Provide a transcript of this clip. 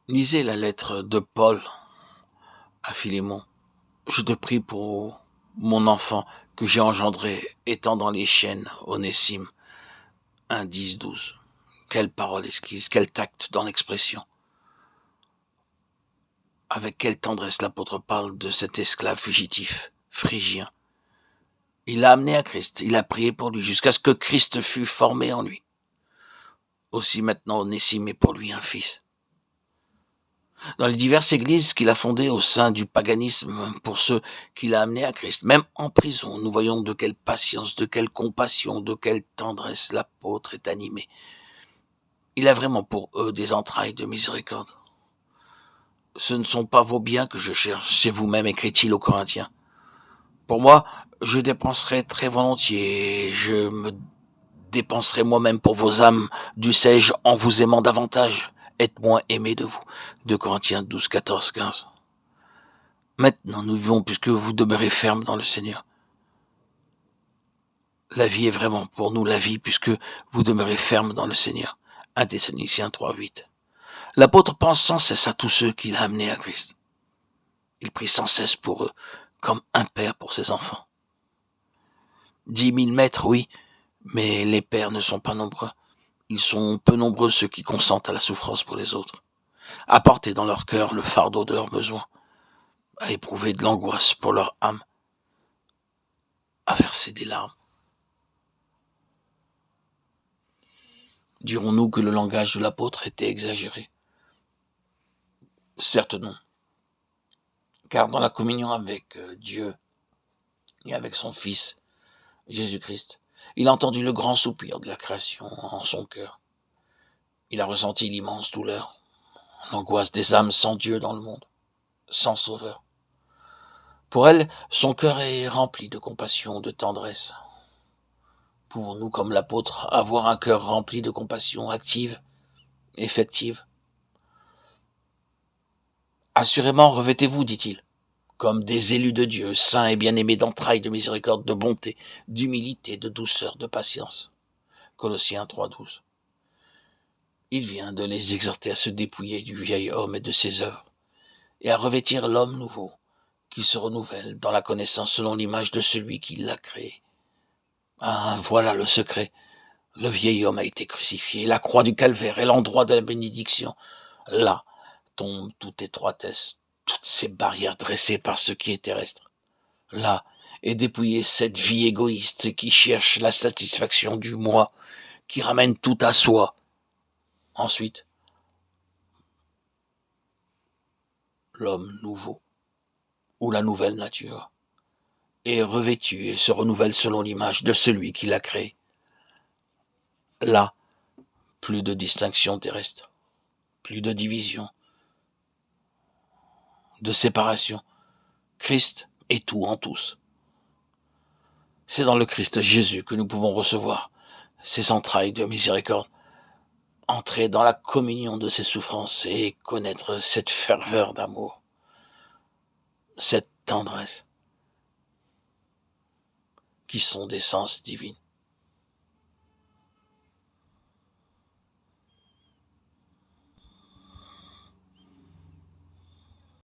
Lisez la lettre de Paul à Philémon. Je te prie pour mon enfant que j'ai engendré étant dans les chaînes, Onésime. 1, 10, 12. Quelle parole esquisse, quel tact dans l'expression. Avec quelle tendresse l'apôtre parle de cet esclave fugitif, phrygien. Il l'a amené à Christ, il a prié pour lui jusqu'à ce que Christ fût formé en lui. Aussi maintenant Onésime est pour lui un fils. Dans les diverses églises qu'il a fondées au sein du paganisme pour ceux qu'il a amenés à Christ, même en prison, nous voyons de quelle patience, de quelle compassion, de quelle tendresse l'apôtre est animé. Il a vraiment pour eux des entrailles de miséricorde. Ce ne sont pas vos biens que je cherche, c'est vous-même, écrit-il aux Corinthiens. Pour moi, je dépenserai très volontiers, je me dépenserai moi-même pour vos âmes, dussé-je en vous aimant davantage, être moins aimé de vous. 2 Corinthiens 12, 14, 15. Maintenant nous vivons puisque vous demeurez ferme dans le Seigneur. La vie est vraiment pour nous la vie puisque vous demeurez ferme dans le Seigneur. 1 Thessaloniciens 3, 8. L'apôtre pense sans cesse à tous ceux qu'il a amenés à Christ. Il prie sans cesse pour eux, comme un père pour ses enfants. 10 000 maîtres, oui, mais les pères ne sont pas nombreux. Ils sont peu nombreux ceux qui consentent à la souffrance pour les autres, à porter dans leur cœur le fardeau de leurs besoins, à éprouver de l'angoisse pour leur âme, à verser des larmes. Dirons-nous que le langage de l'apôtre était exagéré? Certes non, car dans la communion avec Dieu et avec son Fils, Jésus-Christ, il a entendu le grand soupir de la création en son cœur. Il a ressenti l'immense douleur, l'angoisse des âmes sans Dieu dans le monde, sans sauveur. Pour elle, son cœur est rempli de compassion, de tendresse. Pouvons-nous, comme l'apôtre, avoir un cœur rempli de compassion active, effective? Assurément, revêtez-vous, dit-il, comme des élus de Dieu, saints et bien-aimés d'entrailles de miséricorde, de bonté, d'humilité, de douceur, de patience. Colossiens 3,12. Il vient de les exhorter à se dépouiller du vieil homme et de ses œuvres, et à revêtir l'homme nouveau, qui se renouvelle dans la connaissance selon l'image de celui qui l'a créé. Ah, voilà le secret. Le vieil homme a été crucifié, la croix du calvaire est l'endroit de la bénédiction. Là tombe toute étroitesse, toutes ces barrières dressées par ce qui est terrestre. Là est dépouillée cette vie égoïste qui cherche la satisfaction du moi, qui ramène tout à soi. Ensuite, l'homme nouveau, ou la nouvelle nature, est revêtu et se renouvelle selon l'image de celui qui l'a créé. Là, plus de distinction terrestre, plus de division, de séparation. Christ est tout en tous. C'est dans le Christ Jésus que nous pouvons recevoir ses entrailles de miséricorde, entrer dans la communion de ses souffrances et connaître cette ferveur d'amour, cette tendresse, qui sont d'essence divine.